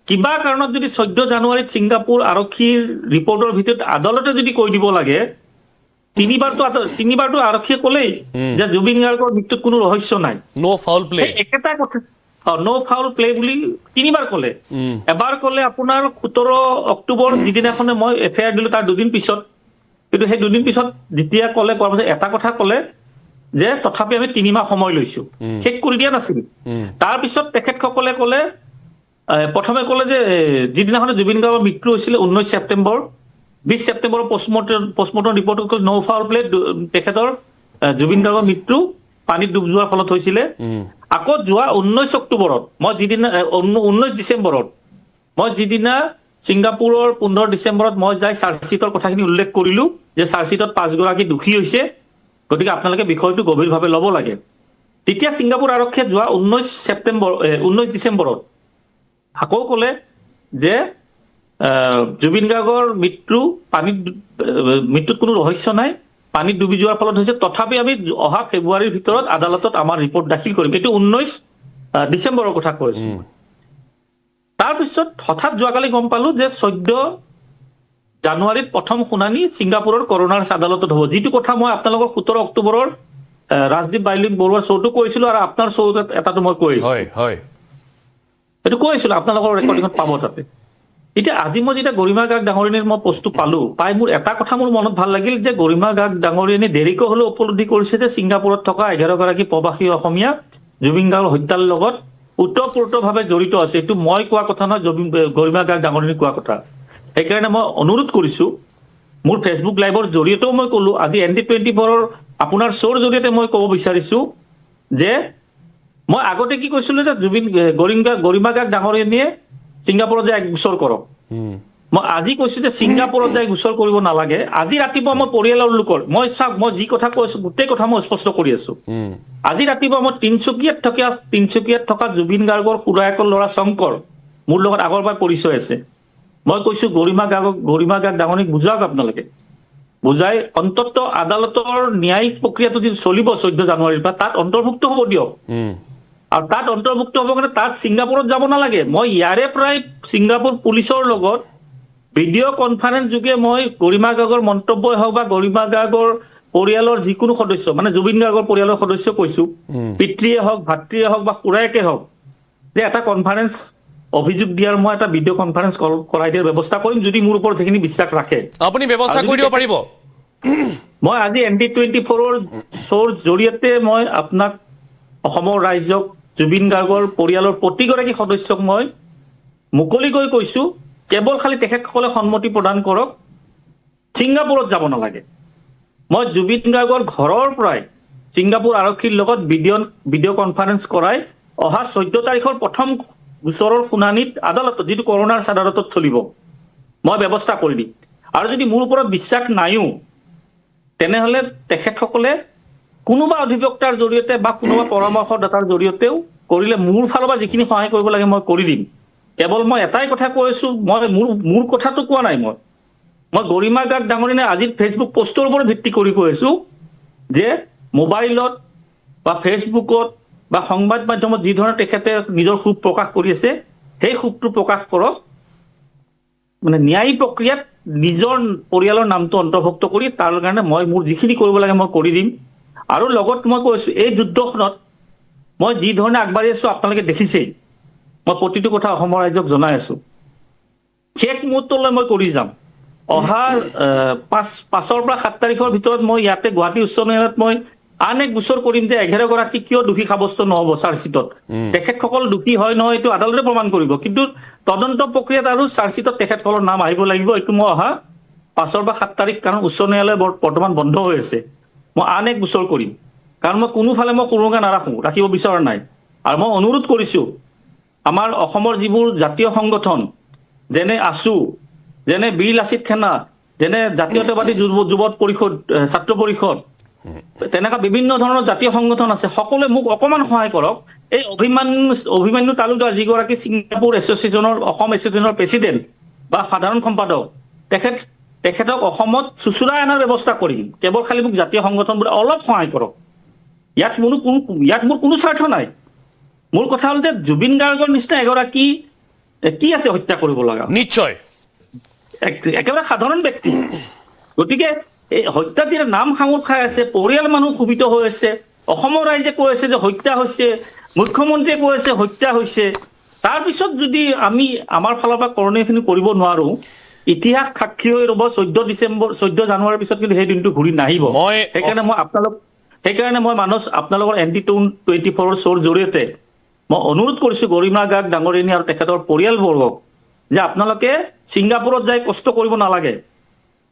কিবা কাৰণত যদি 14 জানুৱাৰীত ছিংগাপুৰ আৰক্ষীৰ ৰিপৰ্টৰ ভিতৰত আদালতে যদি কৈ দিব লাগে, তিনিবাৰটো আৰক্ষীয়ে ক'লেই যে জুবিন গাৰ্গৰ মৃত্যুত কোনো ৰহস্য নাই, নো ফাউল প্লে, একেটা কথা, নো ফাউল প্লে বুলি 3বাৰ ক'লে। এবাৰ ক'লে আপোনাৰ 17 অক্টোবৰ যিদিনাখনে মই FIR দিলো তাৰ 2 দিন পিছত, কিন্তু সেই 2 দিন পিছত যেতিয়া ক'লে কোৱাৰ পাছত এটা কথা ক'লে যে তথাপি আমি 3 মাহ সময় লৈছো, শেষ কৰি দিয়া নাছিল। তাৰপিছত তেখেতসকলে ক'লে, প্ৰথমে ক'লে যে যিদিনাখনে জুবিন গাৰ্গৰ মৃত্যু হৈছিলে 19 ছেপ্টেম্বৰ, 20 ছেপ্টেম্বৰৰ পষ্টমৰ্টম ৰিপৰ্টত নো ফাউল প্লে, তেখেতৰ জুবিন গাৰ্গৰ মৃত্যু পানীত ডুব যোৱাৰ ফলত হৈছিলে। আকৌ যোৱা 19 অক্টোবৰত মই যিদিনা 19 ডিচেম্বৰত মই যিদিনা ছিংগাপুৰৰ 15 ডিচেম্বৰত মই যাই চাৰ্জশ্বিটৰ কথাখিনি উল্লেখ কৰিলো যে চাৰ্জশ্বিটত 5গৰাকী দোষী হৈছে, গতিকে আপোনালোকে বিষয়টো গভীৰভাৱে ল'ব লাগে। তেতিয়া ছিংগাপুৰ আৰক্ষীয়ে যোৱা 19 ডিচেম্বৰত আকৌ ক'লে যে জুবিন গাৰ্গৰ মৃত্যুত কোনো ৰহস্য নাই, পানীত ডুবি যোৱাৰ ফলত হৈছে, তথাপি আমি অহা ফেব্ৰুৱাৰীৰ ভিতৰত আদালতত আমাৰ ৰিপৰ্ট দাখিল কৰিম। এইটো 19 ডিচেম্বৰৰ কথা কৈছো। তাৰপিছত হঠাৎ যোৱাকালি গম পালো যে 14 জানুৱাৰীত প্ৰথম শুনানি ছিংগাপুৰৰ কৰোনাৰ আদালতত হ'ব, যিটো কথা মই আপোনালোকৰ 17 অক্টোবৰৰ ৰাজদীপ বাইলিন বৰুৱাৰ শ্ব'টো কৈছিলো আৰু আপোনাৰ শ্ব'ত এটাটো মই কৈছিলো, এইটো কৈছিলো, আপোনালোকৰ ৰেকৰ্ডিঙত পাব তাতে। এতিয়া আজি মই যেতিয়া গৰিমা গাৰ্গ ডাঙৰীয়াৰ মই পোষ্টটো পালো, পাই মোৰ এটা কথা মোৰ মনত ভাল লাগিল যে গৰিমা গাৰ্গ ডাঙৰীয়াই দেৰিকৈ হলেও উপলব্ধি কৰিছে যে ছিংগাপুৰত থকা 11গৰাকী প্ৰবাসী অসমীয়া জুবিন গাৰ্গৰ হত্যাৰ লগত ওতঃপ্ৰোতভাৱে জড়িত আছে। এইটো মই কোৱা কথা নহয়, গৰিমা গাৰ্গ ডাঙৰীয়াই কোৱা কথা। সেইকাৰণে মই অনুৰোধ কৰিছো, মোৰ ফেচবুক লাইভৰ জৰিয়তেও মই ক'লো, আজি ND24ৰ আপোনাৰ শ্ব'ৰ জৰিয়তে মই ক'ব বিচাৰিছো যে মই আগতে কি কৈছিলো যে গৰিমা গাৰ্গ ডাঙৰীয়াই ছিংগাপুৰত যাই গোচৰ কৰক। মই আজি কৈছো যে ছিংগাপুৰত যাই গোচৰ কৰিব নালাগে। আজি ৰাতিপুৱা মই পৰিয়ালৰ লোকৰ মই যি কথা কৈছো গোটেই কথা মই স্পষ্ট কৰি আছো। আজি ৰাতিপুৱা মই তিনচুকীয়াত থকা জুবিন গাৰ্গৰ খুৰায়েকৰ ল'ৰা শংকৰ, মোৰ লগত আগৰবাৰ পৰিচয় আছে, মই কৈছো গৰিমা গাৰ্গ ডাঙৰীক বুজাওক, আপোনালোকে বুজাই অন্তত আদালতৰ ন্যায়িক প্ৰক্ৰিয়াটো যদি চলিব 14 জানুৱাৰীৰ পৰা তাত অন্তৰ্ভুক্ত হ'ব দিয়ক। আৰু তাত অন্তৰ্ভুক্ত হ'ব কাৰণে তাত ছিংগাপুৰত যাব নালাগে। মই ইয়াৰে প্ৰায় ছিংগাপুৰ পুলিচৰ লগত ভিডিঅ' কনফাৰেন্স যোগে মই গৰিমা গাৰ্গৰ মন্তব্যই হওক বা গৰিমা গাৰ্গৰ পৰিয়ালৰ যিকোনো সদস্য, মানে জুবিন গাৰ্গৰ পৰিয়ালৰ সদস্য কৈছো, পিতৃয়ে হওক, ভাতৃয়ে হওক বা খুৰায়েকে হওক, যে এটা কনফাৰেন্স অভিযোগ দিয়াৰ মই এটা ভিডিঅ' কনফাৰেন্স কৰাই দিয়াৰ ব্যৱস্থা কৰিম, যদি মোৰ ওপৰত সেইখিনি বিশ্বাস ৰাখে। আপুনি ব্যৱস্থা কৰি দিব পাৰিব? মই আজি ND24ৰ শ্ব'ৰ জৰিয়তে মই আপোনাক, অসমৰ ৰাইজক, জুবিন গাৰ্গৰ পৰিয়ালৰ প্ৰতিগৰাকী সদস্যক মই মুকলিকৈ কৈছো, কেৱল খালি তেখেতসকলে সন্মতি প্ৰদান কৰক, ছিংগাপুৰত যাব নালাগে। মই জুবিন গাৰ্গৰ ঘৰৰ পৰাই ছিংগাপুৰ আৰক্ষীৰ লগত ভিডিঅ' কনফাৰেন্স কৰাই অহা 14 তাৰিখৰ প্ৰথম গোচৰৰ শুনানিত আদালতত, যিটো কৰোনাৰ আদালতত চলিব, মই ব্যৱস্থা কৰি দিম। আৰু যদি মোৰ ওপৰত বিশ্বাস নাইও তেনেহ'লে তেখেতসকলে কোনোবা অধিবক্তাৰ জৰিয়তে বা কোনোবা পৰামৰ্শদাতাৰ জৰিয়তেও কৰিলে মোৰ ফালৰ পৰা যিখিনি সহায় কৰিব লাগে মই কৰি দিম। কেৱল মই এটাই কথা কৈ আছো, মই মোৰ কথাটো কোৱা নাই। মই গৰিমা গাৰ্গ ডাঙৰীয়াই আজিৰ ফেচবুক পোষ্টৰ ওপৰত ভিত্তি কৰি কৈ আছো যে মোবাইলত বা ফেচবুকত বা সংবাদ মাধ্যমত যি ধৰণে তেখেতে নিজৰ ক্ষোভ প্ৰকাশ কৰি আছে সেই ক্ষোভটো প্ৰকাশ কৰক, মানে ন্যায়ী প্ৰক্ৰিয়াত নিজৰ পৰিয়ালৰ নামটো অন্তৰ্ভুক্ত কৰি তাৰ কাৰণে মই মোৰ যিখিনি কৰিব লাগে মই কৰি দিম। আৰু লগত মই কৈছো এই যুদ্ধখনত মই যি ধৰণে আগবাঢ়ি আছো আপোনালোকে দেখিছেই, মই প্ৰতিটো কথা অসমৰ ৰাইজক জনাই আছো। শেষ মুহূৰ্তলৈ মই কৰি যাম। অহা 5 পৰা 7 তাৰিখৰ ভিতৰত মই ইয়াতে গুৱাহাটী উচ্চ ন্যায়ালয়ত মই আন এক গোচৰ কৰিম যে 11 গৰাকী কিয় দোষী সাব্যস্ত নহ'ব চাৰ্জশ্বিটত। তেখেতসকল দোষী হয় নহয় এইটো আদালতে প্ৰমাণ কৰিব, কিন্তু তদন্ত প্ৰক্ৰিয়াত আৰু চাৰ্জশ্বিটত তেখেতসকলৰ নাম আহিব লাগিব। এইটো মই অহা 5 বা 7 তাৰিখ, কাৰণ উচ্চ ন্যায়ালয় বৰ্তমান বন্ধ হৈ আছে, মই আন এক গোচৰ কৰিম। কাৰণ মই কোনোফালে মই সুৰংগা ৰাখিব বিচৰা নাই। আৰু মই অনুৰোধ কৰিছো আমাৰ অসমৰ যিবোৰ জাতীয় সংগঠন যেনে আছু, যেনে বীৰ লাচিত সেনা, যেনে জাতীয়তাবাদী যুৱ পৰিষদ, ছাত্ৰ পৰিষদ, তেনেকুৱা বিভিন্ন ধৰণৰ জাতীয় সংগঠন আছে, সকলোৱে মোক অকমান সহায় কৰক। এই অভিমন্যু তালুকদাৰ যিগৰাকী ছিংগাপুৰ এছ'চিয়েশ্যনৰ অসম এছ'চিয়েশ্যনৰ প্ৰেচিডেণ্ট বা সাধাৰণ সম্পাদক, তেখেতক অসমত চুচুৰাই অনাৰ ব্যৱস্থা কৰিম। কেৱল খালি মোক জাতীয় সংগঠনবোৰে অলপ সহায় কৰক। ইয়াত মোৰ কোনো স্বাৰ্থ নাই। মোৰ কথা হ'ল যে জুবিন গাৰ্গৰ নিচিনা এগৰাকী কি আছে হত্যা কৰিব লগা? নিশ্চয় একেবাৰে সাধাৰণ ব্যক্তি। গতিকে এই হত্যাটিৰ নাম সাঙুৰ খাই আছে, পৰিয়াল মানুহ ক্ষোভিত হৈ আছে, অসমৰ ৰাইজে কৈ আছে যে হত্যা হৈছে, মুখ্যমন্ত্ৰীয়ে কৈ আছে হত্যা হৈছে। তাৰপিছত যদি আমি আমাৰ ফালৰ পৰা কৰণীয়খিনি কৰিব নোৱাৰো, ইতিহাস সাক্ষী হৈ ৰ'ব 14 জানুৱাৰীৰ পিছত কিন্তু সেই দিনটো ঘূৰি নাহিব। সেইকাৰণে মই আপোনালোকৰ ND24 শ্ব'ৰ জৰিয়তে মই অনুৰোধ কৰিছো গৰিমা গাৰ্গ ডাঙৰীয়ানী আৰু তেখেতৰ পৰিয়ালবৰ্গক যে আপোনালোকে ছিংগাপুৰত যাই কষ্ট কৰিব নালাগে।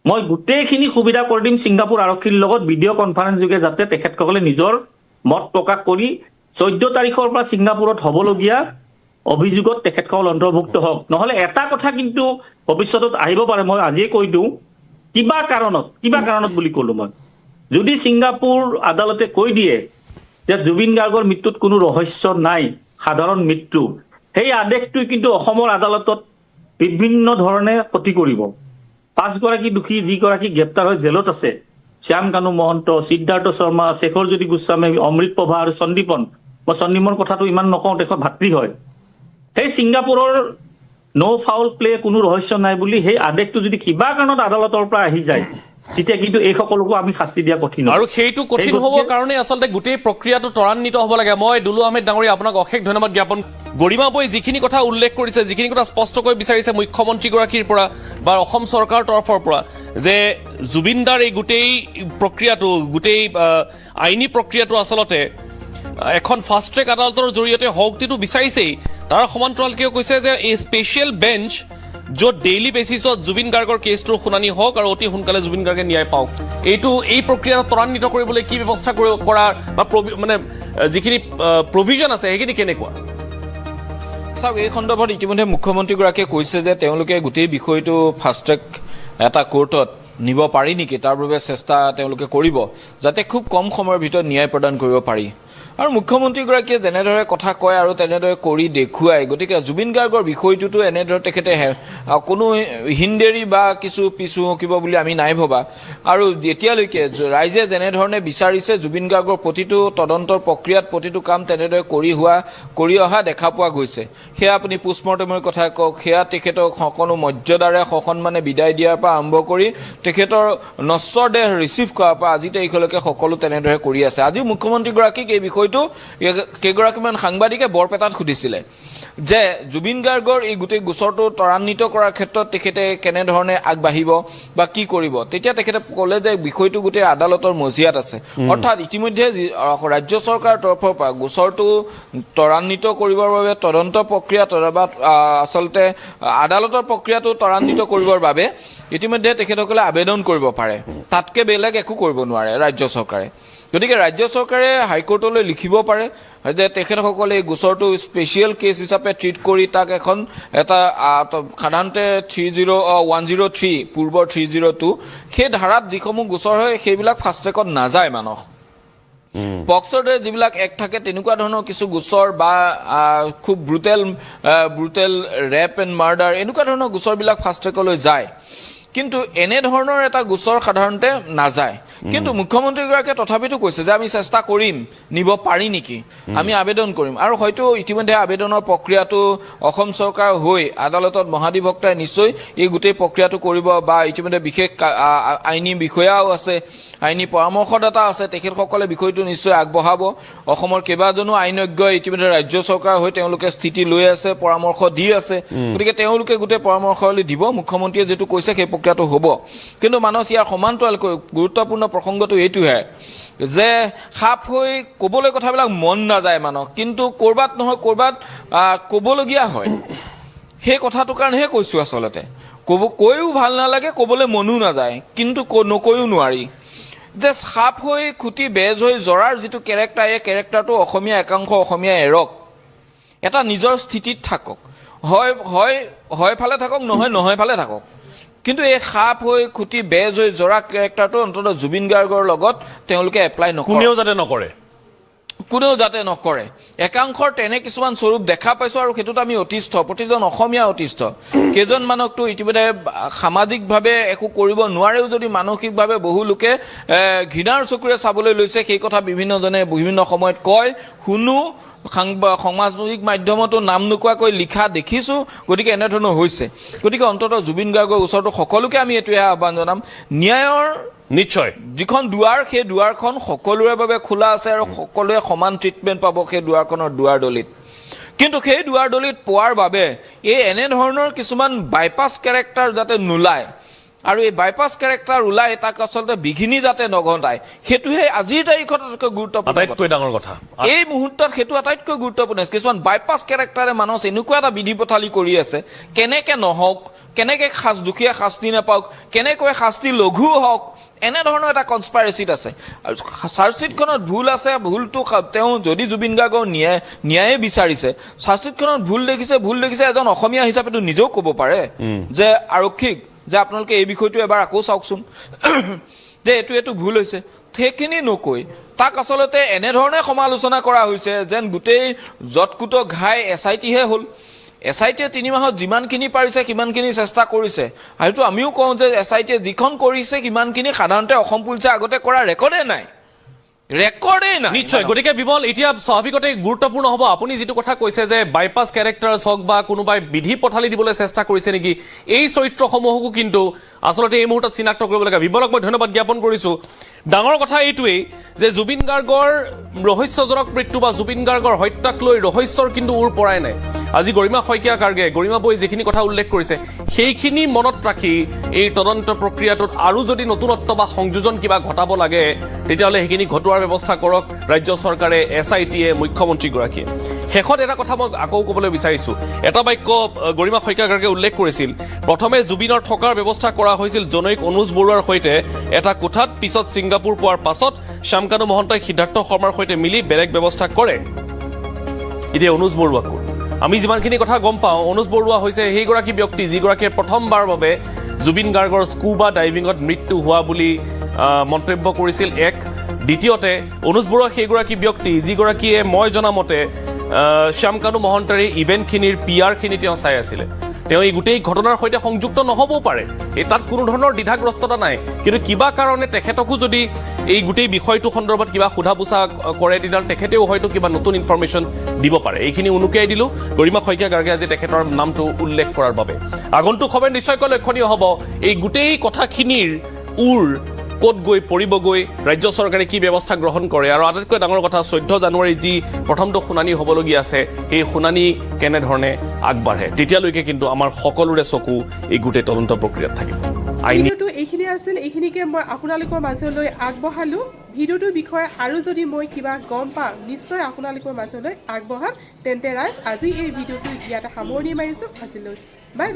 মই গোটেইখিনি সুবিধা কৰি দিম ছিংগাপুৰ আৰক্ষীৰ লগত ভিডিঅ' কনফাৰেন্স যোগে, যাতে তেখেতসকলে নিজৰ মত প্ৰকাশ কৰি 14 তাৰিখৰ পৰা ছিংগাপুৰত হ'বলগীয়া অভিযোগত তেখেতসকল অন্তৰ্ভুক্ত হওক। নহ'লে এটা কথা কিন্তু ভৱিষ্যতত আহিব পাৰে, মই আজিয়ে কৈ দিওঁ, কিবা কাৰণত বুলি ক'লো মই, যদি ছিংগাপুৰ আদালতে কৈ দিয়ে যে জুবিন গাৰ্গৰ মৃত্যুত কোনো ৰহস্য নাই, সাধাৰণ মৃত্যু, সেই আদেশটোৱে কিন্তু অসমৰ আদালতত বিভিন্ন ধৰণে ক্ষতি কৰিব। 5 গৰাকী দোষী যিগৰাকী গ্ৰেপ্তাৰ হৈ জেলত আছে, শ্যাম কানু মহন্ত, সিদ্ধাৰ্থ শৰ্মা, শেখৰজ্যোতি গোস্বামী, অমৃত প্ৰভা আৰু সন্দীপন, মই সন্দীপৰ কথাটো ইমান নকওঁ, তেখেত ভাতৃ হয়। সেই ছিংগাপুৰৰ ন' ফাউল প্লে কোনো ৰহস্য নাই বুলি সেই আদেশটো যদি কিবা কাৰণত আদালতৰ পৰা আহি যায়, তেতিয়া কিন্তু এই সকলোকো আমি শাস্তি দিয়া কঠিন। আৰু সেইটো কঠিন হ'বৰ কাৰণে আচলতে গোটেই প্ৰক্ৰিয়াটো ত্বৰান্বিত হ'ব লাগে। মই দুলু আহমেদ ডাঙৰীয়া আপোনাক অশেষ ধন্যবাদ জ্ঞাপন। গৰিমা বৈ যিখিনি কথা উল্লেখ কৰিছে, যিখিনি কথা স্পষ্টকৈ বিচাৰিছে মুখ্যমন্ত্ৰীগৰাকীৰ পৰা বা অসম চৰকাৰৰ তৰফৰ পৰা, যে জুবিনদাৰ এই গোটেই প্ৰক্ৰিয়াটো, গোটেই আইনী প্ৰক্ৰিয়াটো আচলতে এখন ফাষ্ট ট্ৰেক আদালতৰ জৰিয়তে হওকটিটো বিচাৰিছেই, তাৰ সমান্তৰালকেও কৈছে যে এই স্পেচিয়েল বেঞ্চ য'ত ডেইলি বেচিছত জুবিন গাৰ্গৰ কেছটোৰ শুনানি হওক আৰু অতি সোনকালে জুবিন গাৰ্গে ন্যায় পাওক। এই প্ৰক্ৰিয়া ত্বৰান্বিত কৰিবলৈ কি ব্যৱস্থা কৰাৰ বা মানে যিখিনি প্ৰভিজন আছে সেইখিনি কেনেকুৱা? চাওক, এই সন্দৰ্ভত ইতিমধ্যে মুখ্যমন্ত্ৰীগৰাকীয়ে কৈছে যে তেওঁলোকে গোটেই বিষয়টো ফাষ্ট ট্ৰেক এটা কোৰ্টত নিব পাৰি নেকি, তাৰ বাবে চেষ্টা তেওঁলোকে কৰিব, যাতে খুব কম সময়ৰ ভিতৰত ন্যায় প্ৰদান কৰিব পাৰি। আৰু মুখ্যমন্ত্ৰীগৰাকীয়ে যেনেদৰে কথা কয় আৰু তেনেদৰে কৰি দেখুৱায়, গতিকে জুবিন গাৰ্গৰ বিষয়টোতো এনেদৰে তেখেতে কোনো হিন্দেৰী বা কিছু পিছু হকিব বুলি আমি নাই ভবা। আৰু এতিয়ালৈকে ৰাইজে যেনেধৰণে বিচাৰিছে জুবিন গাৰ্গৰ প্ৰতিটো তদন্তৰ প্ৰক্ৰিয়াত প্ৰতিটো কাম তেনেদৰে কৰি অহা দেখা পোৱা গৈছে। সেয়া আপুনি পোষ্টমৰ্টেমৰ কথা কওক, সেয়া তেখেতক সকলো মৰ্যাদাৰে সসন্মানে বিদায় দিয়াৰ পৰা আৰম্ভ কৰি তেখেতৰ নশ্বৰ দেহ ৰিচিভ কৰাৰ পৰা আজি তাৰিখলৈকে সকলো তেনেদৰে কৰি আছে। আজিও মুখ্যমন্ত্ৰীগৰাকীক এই বিষয়টো কেইগৰাকীমান সাংবাদিকে বৰপেটাত সুধিছিলে যে জুবিন গাৰ্গৰ এই গোটেই গোচৰটো ত্বৰান্বিত কৰাৰ ক্ষেত্ৰত তেখেতে কেনেধৰণে আগবাঢ়িব বা কি কৰিব। তেতিয়া তেখেতে ক'লে যে বিষয়টো গোটেই আদালতৰ মজিয়াত আছে। অৰ্থাৎ ইতিমধ্যে ৰাজ্য চৰকাৰৰ তৰফৰ পৰা গোচৰটো ত্বৰান্বিত কৰিবৰ বাবে তদন্ত প্ৰক্ৰিয়া বা আচলতে আদালতৰ প্ৰক্ৰিয়াটো ত্বৰান্বিত কৰিবৰ বাবে ইতিমধ্যে তেখেতসকলে আবেদন কৰিব পাৰে, তাতকৈ বেলেগ একো কৰিব নোৱাৰে ৰাজ্য চৰকাৰে। গতিকে ৰাজ্য চৰকাৰে হাইকোৰ্টলৈ লিখিব পাৰে যে তেখেতসকলে এই গোচৰটো স্পেচিয়েল কেছ হিচাপে ট্ৰিট কৰি তাক এটা সাধাৰণতে 103 পূৰ্বৰ 302 সেই ধাৰাত যিসমূহ গোচৰ হয় সেইবিলাক ফাষ্ট ট্ৰেকত নাযায় মানস পক্সৰ দৰে যিবিলাক এক্ট থাকে তেনেকুৱা ধৰণৰ কিছু গোচৰ বা খুব ব্ৰুটেল ৰেপ এণ্ড মাৰ্ডাৰ এনেকুৱা ধৰণৰ গোচৰবিলাক ফাষ্ট ট্ৰেকলৈ যায় কিন্তু এনে ধৰণৰ এটা গোচৰ সাধাৰণতে নাযায় কিন্তু মুখ্যমন্ত্ৰীগৰাকীয়ে তথাপিতো কৈছে যে আমি চেষ্টা কৰিম নিব পাৰি নেকি আমি আবেদন কৰিম আৰু হয়তো ইতিমধ্যে আবেদনৰ প্ৰক্ৰিয়াটো অসম চৰকাৰ হৈ আদালতত মহাধিবক্তাই নিশ্চয় এই গোটেই প্ৰক্ৰিয়াটো কৰিব বা ইতিমধ্যে বিশেষ আইনী বিষয়াও আছে আইনী পৰামৰ্শদাতা আছে তেখেতসকলে বিষয়টো নিশ্চয় আগবঢ়াব অসমৰ কেইবাজনো আইনজ্ঞই ইতিমধ্যে ৰাজ্য চৰকাৰ হৈ তেওঁলোকে স্থিতি লৈ আছে পৰামৰ্শ দি আছে গতিকে তেওঁলোকে গোটেই পৰামৰ্শলৈ দিব মুখ্যমন্ত্ৰীয়ে যেটো কৈছে সেই প্ৰক্ৰিয়াটো হ'ব কিন্তু মানস ইয়াৰ সমান্তৰালকৈ গুৰুত্বপূৰ্ণ প্ৰসংগটো এইটোহে যে খাপ হৈ ক'বলৈ কথাবিলাক মন নাযায় মানস কিন্তু কৰবাত নহয় কৰবাত ক'বলগীয়া হয় সেই কথাটোৰ কাৰণেহে কৈছোঁ আচলতে কৈও ভাল নালাগে ক'বলৈ মনো নাযায় কিন্তু নকৈও নোৱাৰি যে সাপ হৈ খুটি বেজ হৈ জৰাৰ যিটো কেৰেক্টাৰ এই কেৰেক্টাৰটো অসমীয়া একাংশ অসমীয়া এৰক এটা নিজৰ স্থিতিত থাকক হয় ফালে থাকক নহয় ফালে থাকক কিন্তু এই সাপ হৈ খুটি বেজ হৈ জৰা কেৰেক্টাৰটো অন্তত জুবিন গাৰ্গৰ লগত তেওঁলোকে এপ্লাই নকৰে কোনেও যাতে নকৰে একাংশৰ তেনে কিছুমান স্বৰূপ দেখা পাইছো আৰু সেইটোত আমি অতিষ্ঠ প্ৰতিজন অসমীয়া অতিষ্ঠ কেজন মানুহকটো ইতিমধ্যে সামাজিকভাৱে একো কৰিব নোৱাৰেও যদি মানসিকভাৱে বহু লোকে ঘৃণাৰ চকুৰে চাবলৈ লৈছে সেই কথা বিভিন্নজনে বিভিন্ন সময়ত কয় শুনো সামাজিক মাধ্যমতো নাম নোকোৱাকৈ লিখা দেখিছোঁ গতিকে এনেধৰণৰ হৈছে গতিকে অন্ততঃ জুবিন গাৰ্গৰ ওচৰতো সকলোকে আমি এইটোৱে আহ্বান জনাম ন্যায়ৰ নিশ্চয় যিখন দুৱাৰ সেই দুৱাৰখন সকলোৰে বাবে খোলা আছে আৰু সকলোৱে সমান ট্ৰিটমেণ্ট পাব সেই দুৱাৰখনৰ দুৱাৰ দলিত কিন্তু সেই দুৱাৰ দলিত পোৱাৰ বাবে এই এনে ধৰণৰ কিছুমান বাইপাছ কেৰেক্টাৰ যাতে নোলায় আৰু এই বাইপাছ কেৰেক্টাৰ ওলাই তাক আচলতে বিঘিনি যাতে নঘটায় সেইটোহে আজিৰ তাৰিখত আটাইতকৈ গুৰুত্বপূৰ্ণ কথা এই মুহূৰ্তত সেইটো আটাইতকৈ গুৰুত্বপূৰ্ণ কিছুমান বাইপাছ কেৰেক্টাৰে মানুহ এনেকুৱা এটা বিধি পথালি কৰি আছে কেনেকৈ নহওক কেনেকৈ দুখীয়া শাস্তি নাপাওক কেনেকৈ শাস্তি লঘু হওক এনেধৰণৰ এটা কনস্পাইৰেচিত আছে চাৰ্জশ্বিটখনত ভুল আছে ভুলটো তেওঁ যদি জুবিন গাৰ্গৰ ন্যায়ে বিচাৰিছে চাৰ্জশ্বিটখনত ভুল দেখিছে এজন অসমীয়া হিচাপেতো নিজেও ক'ব পাৰে যে আৰক্ষীক যে আপোনালোকে এই বিষয়টো এবাৰ আকৌ চাওকচোন যে এইটো ভুল হৈছে সেইখিনি নকৈ তাক আচলতে এনেধৰণে সমালোচনা কৰা হৈছে যেন গোটেই জটকুট ঘাই SITহে হ'ল SITয়ে 3 মাহত যিমানখিনি পাৰিছে সিমানখিনি চেষ্টা কৰিছে আৰু আমিও কওঁ যে SITয়ে যিখন কৰিছে সিমানখিনি সাধাৰণতে অসম পুলিচে আগতে কৰা ৰেকৰ্ডে নাই নিশ্চয় গতিকে বিমল এতিয়া স্বাভাৱিকতে গুৰুত্বপূৰ্ণ হ'ব আপুনি যিটো কথা কৈছে যে বাইপাছ কেৰেক্টাৰ হওক বা কোনোবাই বিধি পথালি দিবলৈ চেষ্টা কৰিছে নেকি এই চৰিত্ৰসমূহকো কিন্তু আচলতে এই মুহূৰ্তত চিনাক্ত কৰিব লাগে বিমলক মই ধন্যবাদ জ্ঞাপন কৰিছোঁ ডাঙৰ কথা এইটোৱেই যে জুবিন গাৰ্গৰ ৰহস্যজনক মৃত্যু বা জুবিন গাৰ্গৰ হত্যাক লৈ ৰহস্যৰ কিন্তু উৰ পৰাই নাই আজি গৰিমা শইকীয়া গাৰ্গে গৰিমা বৈ যিখিনি কথা উল্লেখ কৰিছে সেইখিনি মনত ৰাখি এই তদন্ত প্ৰক্ৰিয়াটোত আৰু যদি নতুনত্ব বা সংযোজন কিবা ঘটাব লাগে তেতিয়াহ'লে সেইখিনি ঘটোৱাৰ ব্যৱস্থা কৰক ৰাজ্য চৰকাৰে SITয়ে মুখ্যমন্ত্ৰীগৰাকীয়ে শেষত এটা কথা মই আকৌ ক'বলৈ বিচাৰিছোঁ এটা বাক্য গৰিমা শইকীয়া গাৰ্গে উল্লেখ কৰিছিল প্ৰথমে জুবিনৰ থকাৰ ব্যৱস্থা কৰা হৈছিল জনৈক অনুজ বৰুৱাৰ সৈতে এটা কোঠাত পিছত ছিংগাপুৰ পোৱাৰ পাছত শ্যামকানু মহন্তই সিদ্ধাৰ্থ শৰ্মাৰ সৈতে মিলি বেলেগ ব্যৱস্থা কৰে এতিয়া অনুজ বৰুৱাকো আমি যিমানখিনি কথা গম পাওঁ অনুজ বৰুৱা হৈছে সেইগৰাকী ব্যক্তি যিগৰাকীয়ে প্ৰথমবাৰৰ বাবে জুবিন গাৰ্গৰ স্কুবা ডাইভিঙত মৃত্যু হোৱা বুলি মন্তব্য কৰিছিল এক দ্বিতীয়তে অনুজ বৰুৱা সেইগৰাকী ব্যক্তি যিগৰাকীয়ে মই জনামতে শ্যামকানু মহন্তৰ ইভেণ্টখিনিৰ PR-খিনি তেওঁ চাই আছিলে তেওঁ এই গোটেই ঘটনাৰ সৈতে সংযুক্ত নহ'বও পাৰে এই তাত কোনো ধৰণৰ দ্বিধাগ্ৰস্ততা নাই কিন্তু কিবা কাৰণে তেখেতকো যদি এই গোটেই বিষয়টো সন্দৰ্ভত কিবা সোধা পোছা কৰে তেতিয়াহ'লে তেখেতেও হয়তো কিবা নতুন ইনফৰমেশ্যন দিব পাৰে এইখিনি উনুকিয়াই দিলোঁ গৰিমা শইকীয়া গাৰ্গে আজি তেখেতৰ নামটো উল্লেখ কৰাৰ বাবে আগন্তুক সময় নিশ্চয়কৈ লক্ষণীয় হ'ব এই গোটেই কথাখিনিৰ ক'ত গৈ পৰিবগৈ ৰাজ্য চৰকাৰে কি ব্যৱস্থা গ্ৰহণ কৰে আৰু আটাইতকৈ ডাঙৰ কথা 14 জানুৱাৰীত যি প্ৰথমটো শুনানি হ'বলগীয়া আছে সেই শুনানি কেনেধৰণে আগবাঢ়ে তেতিয়ালৈকে কিন্তু আমাৰ সকলোৰে চকু এই গোটেই তদন্ত প্ৰক্ৰিয়াত থাকিব ভিডিঅ'টো এইখিনি আছিল এইখিনিকে মই আপোনালোকৰ মাজলৈ আগবঢ়ালোঁ ভিডিঅ'টোৰ বিষয়ে আৰু যদি মই কিবা গম পাওঁ নিশ্চয় আপোনালোকৰ মাজলৈ আগবঢ়াম তেন্তে ৰাইজ আজি এই ভিডিঅ'টো ইয়াতে সামৰণি মাৰিছোঁ আজিলৈ বাই